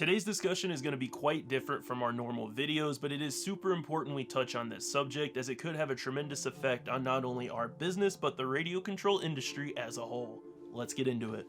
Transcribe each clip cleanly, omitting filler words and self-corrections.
Today's discussion is going to be quite different from our normal videos, but it is super important we touch on this subject as it could have a tremendous effect on not only our business, but the radio control industry as a whole. Let's get into it.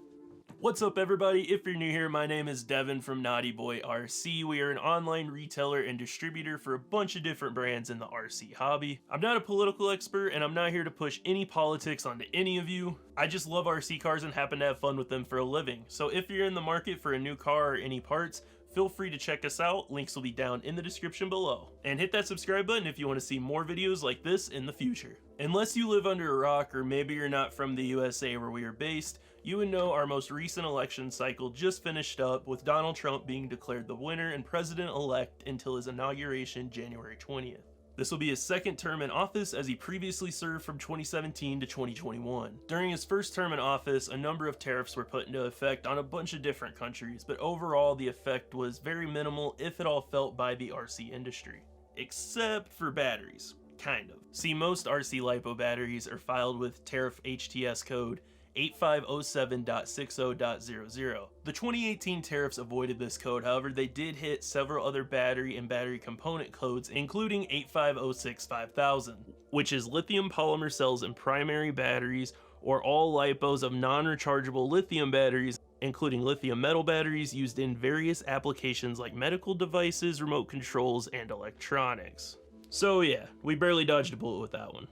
What's up everybody? If you're new here, my name is Devin from Naughty Boy RC. We are an online retailer and distributor for a bunch of different brands in the RC hobby. I'm not a political expert and I'm not here to push any politics onto any of you. I just love RC cars and happen to have fun with them for a living. So if you're in the market for a new car or any parts, feel free to check us out. Links will be down in the description below. And hit that subscribe button if you want to see more videos like this in the future. Unless you live under a rock or maybe you're not from the USA where we are based, you would know our most recent election cycle just finished up with Donald Trump being declared the winner and president-elect until his inauguration January 20th. This will be his second term in office as he previously served from 2017 to 2021. During his first term in office, a number of tariffs were put into effect on a bunch of different countries, but overall the effect was very minimal, if at all, felt by the RC industry. Except for batteries. Kind of. See, most RC LiPo batteries are filed with tariff HTS code 8507.60.00. The 2018 tariffs avoided this code, however they did hit several other battery and battery component codes, including 8506.5000, which is lithium polymer cells in primary batteries, or all LiPos of non-rechargeable lithium batteries, including lithium metal batteries used in various applications like medical devices, remote controls, and electronics. So yeah, we barely dodged a bullet with that one.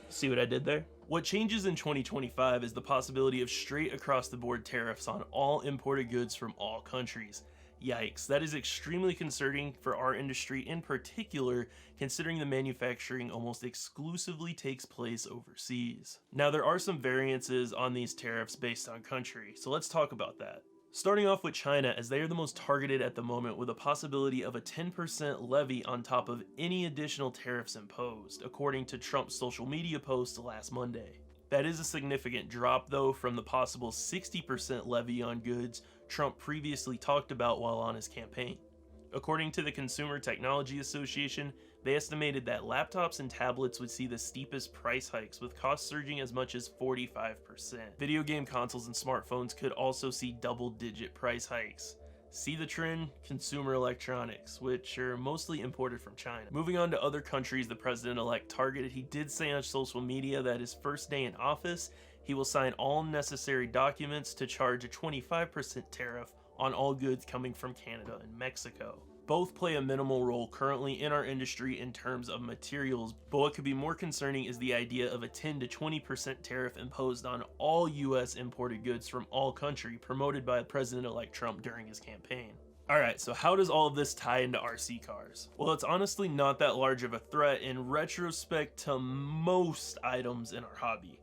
See what I did there? What changes in 2025 is the possibility of straight across the board tariffs on all imported goods from all countries. Yikes, that is extremely concerning for our industry in particular, considering the manufacturing almost exclusively takes place overseas. Now there are some variances on these tariffs based on country, so let's talk about that. Starting off with China, as they are the most targeted at the moment with a possibility of a 10% levy on top of any additional tariffs imposed, according to Trump's social media post last Monday. That is a significant drop though from the possible 60% levy on goods Trump previously talked about while on his campaign. According to the Consumer Technology Association, they estimated that laptops and tablets would see the steepest price hikes, with costs surging as much as 45%. Video game consoles and smartphones could also see double-digit price hikes. See the trend? Consumer electronics, which are mostly imported from China. Moving on to other countries the president-elect targeted, he did say on social media that his first day in office, he will sign all necessary documents to charge a 25% tariff on all goods coming from Canada and Mexico. Both play a minimal role currently in our industry in terms of materials, but what could be more concerning is the idea of a 10 to 20% tariff imposed on all US imported goods from all countries, promoted by President-elect Trump during his campaign. Alright, so how does all of this tie into RC cars? Well, it's honestly not that large of a threat in retrospect to most items in our hobby,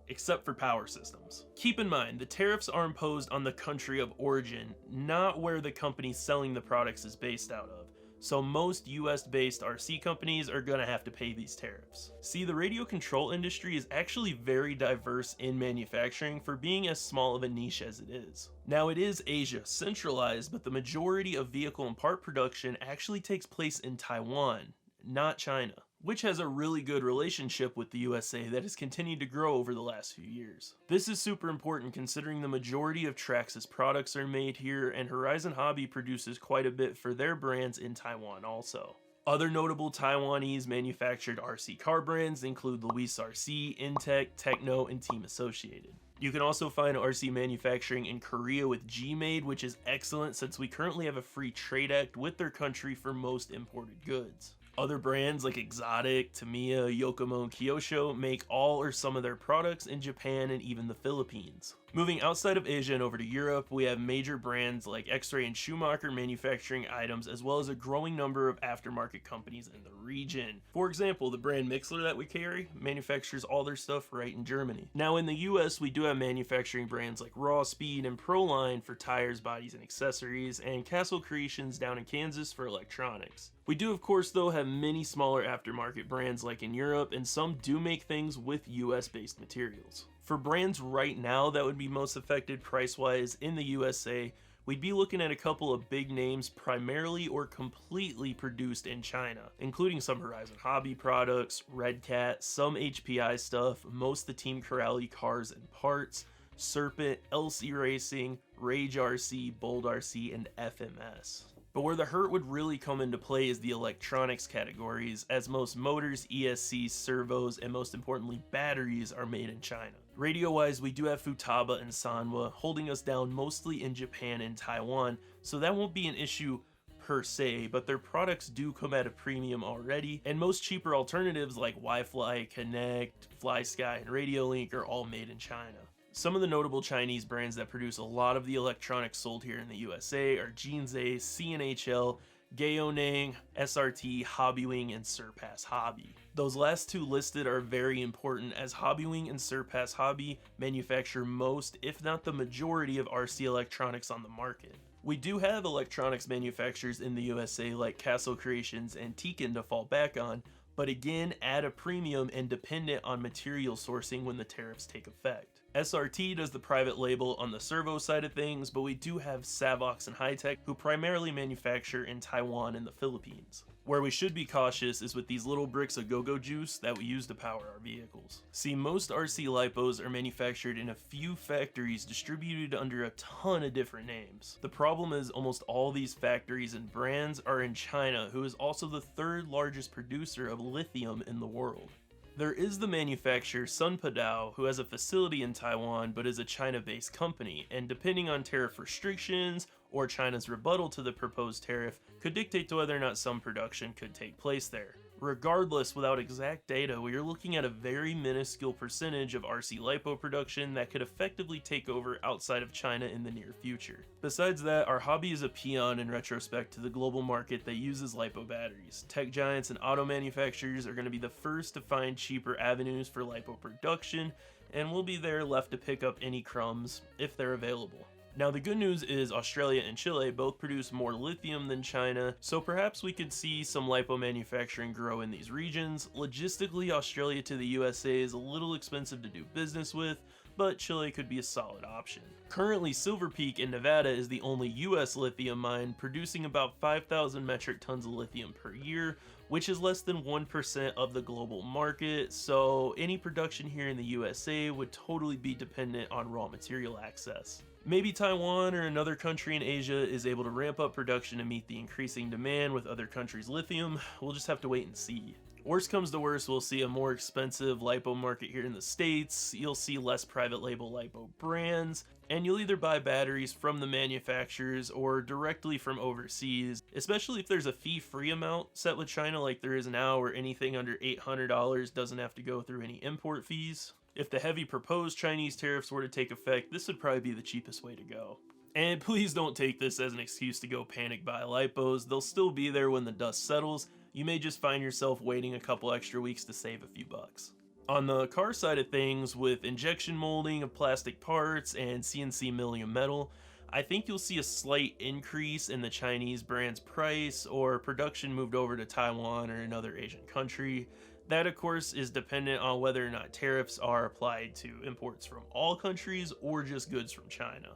except for power systems. Keep in mind, the tariffs are imposed on the country of origin, not where the company selling the products is based out of. So most US-based RC companies are gonna have to pay these tariffs. See, the radio control industry is actually very diverse in manufacturing for being as small of a niche as it is. Now it is Asia centralized, but the majority of vehicle and part production actually takes place in Taiwan, not China, which has a really good relationship with the USA that has continued to grow over the last few years. This is super important considering the majority of Traxxas products are made here, and Horizon Hobby produces quite a bit for their brands in Taiwan also. Other notable Taiwanese manufactured RC car brands include Luis RC, Intech, Techno, and Team Associated. You can also find RC manufacturing in Korea with G-Made, which is excellent since we currently have a free trade act with their country for most imported goods. Other brands like Exotic, Tamiya, Yokomo, and Kyosho make all or some of their products in Japan and even the Philippines. Moving outside of Asia and over to Europe, we have major brands like X-Ray and Schumacher manufacturing items, as well as a growing number of aftermarket companies in the region. For example, the brand Mixler that we carry manufactures all their stuff right in Germany. Now in the US, we do have manufacturing brands like Raw Speed and Proline for tires, bodies, and accessories, and Castle Creations down in Kansas for electronics. We do of course though have many smaller aftermarket brands like in Europe, and some do make things with US based materials. For brands right now that would be most affected price-wise in the USA, we'd be looking at a couple of big names primarily or completely produced in China, including some Horizon Hobby products, Red Cat, some HPI stuff, most of the Team Corrali cars and parts, Serpent, LC Racing, Rage RC, Bold RC, and FMS. But where the hurt would really come into play is the electronics categories, as most motors, ESCs, servos, and most importantly batteries are made in China. Radio-wise, we do have Futaba and Sanwa holding us down mostly in Japan and Taiwan, so that won't be an issue per se, but their products do come at a premium already, and most cheaper alternatives like Wi-Fi, Connect, FlySky, and Radiolink are all made in China. Some of the notable Chinese brands that produce a lot of the electronics sold here in the USA are Jinsei, CNHL, Gaoneng, SRT, Hobbywing, and Surpass Hobby. Those last two listed are very important, as Hobbywing and Surpass Hobby manufacture most, if not the majority, of RC electronics on the market. We do have electronics manufacturers in the USA like Castle Creations and Tekin to fall back on, but again at a premium and dependent on material sourcing when the tariffs take effect. SRT does the private label on the servo side of things, but we do have Savox and Hitech who primarily manufacture in Taiwan and the Philippines. Where we should be cautious is with these little bricks of go-go juice that we use to power our vehicles. See, most RC lipos are manufactured in a few factories distributed under a ton of different names. The problem is almost all these factories and brands are in China, who is also the third largest producer of lithium in the world. There is the manufacturer Sunpadao, who has a facility in Taiwan but is a China-based company, and depending on tariff restrictions or China's rebuttal to the proposed tariff could dictate to whether or not some production could take place there. Regardless, without exact data, we are looking at a very minuscule percentage of RC lipo production that could effectively take over outside of China in the near future. Besides that, our hobby is a peon in retrospect to the global market that uses lipo batteries. Tech giants and auto manufacturers are going to be the first to find cheaper avenues for lipo production, and we'll be there left to pick up any crumbs if they're available. Now the good news is Australia and Chile both produce more lithium than China, so perhaps we could see some lipo manufacturing grow in these regions. Logistically, Australia to the USA is a little expensive to do business with, but Chile could be a solid option. Currently, Silver Peak in Nevada is the only US lithium mine, producing about 5,000 metric tons of lithium per year, which is less than 1% of the global market, so any production here in the USA would totally be dependent on raw material access. Maybe Taiwan or another country in Asia is able to ramp up production to meet the increasing demand with other countries' lithium. We'll just have to wait and see. Worst comes to worst, we'll see a more expensive lipo market here in the States, you'll see less private label lipo brands, and you'll either buy batteries from the manufacturers or directly from overseas, especially if there's a fee-free amount set with China like there is now, where anything under $800 doesn't have to go through any import fees. If the heavy proposed Chinese tariffs were to take effect, this would probably be the cheapest way to go. And please don't take this as an excuse to go panic buy lipos, they'll still be there when the dust settles. You may just find yourself waiting a couple extra weeks to save a few bucks. On the car side of things, with injection molding of plastic parts and CNC milling of metal, I think you'll see a slight increase in the Chinese brand's price or production moved over to Taiwan or another Asian country. That, of course, is dependent on whether or not tariffs are applied to imports from all countries or just goods from China.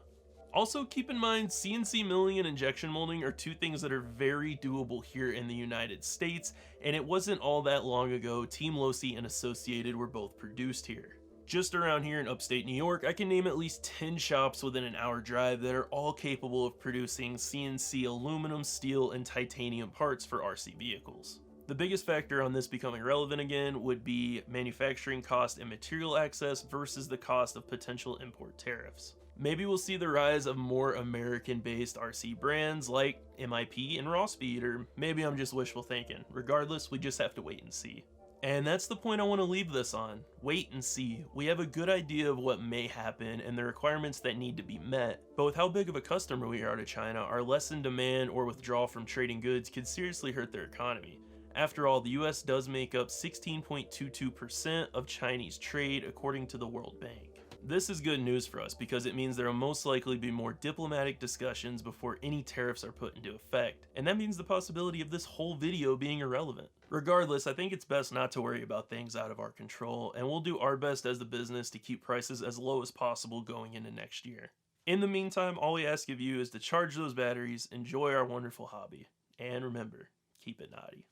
Also, keep in mind, CNC milling and injection molding are two things that are very doable here in the United States, and it wasn't all that long ago Team Losi and Associated were both produced here. Just around here in upstate New York, I can name at least 10 shops within an hour drive that are all capable of producing CNC aluminum, steel, and titanium parts for RC vehicles. The biggest factor on this becoming relevant again would be manufacturing cost and material access versus the cost of potential import tariffs. Maybe we'll see the rise of more American-based RC brands like MIP and Rawspeed, or maybe I'm just wishful thinking. Regardless, we just have to wait and see. And that's the point I want to leave this on. Wait and see. We have a good idea of what may happen and the requirements that need to be met, but with how big of a customer we are to China, our lessened demand or withdrawal from trading goods could seriously hurt their economy. After all, the US does make up 16.22% of Chinese trade according to the World Bank. This is good news for us because it means there will most likely be more diplomatic discussions before any tariffs are put into effect, and that means the possibility of this whole video being irrelevant. Regardless, I think it's best not to worry about things out of our control, and we'll do our best as the business to keep prices as low as possible going into next year. In the meantime, all we ask of you is to charge those batteries, enjoy our wonderful hobby, and remember, keep it naughty.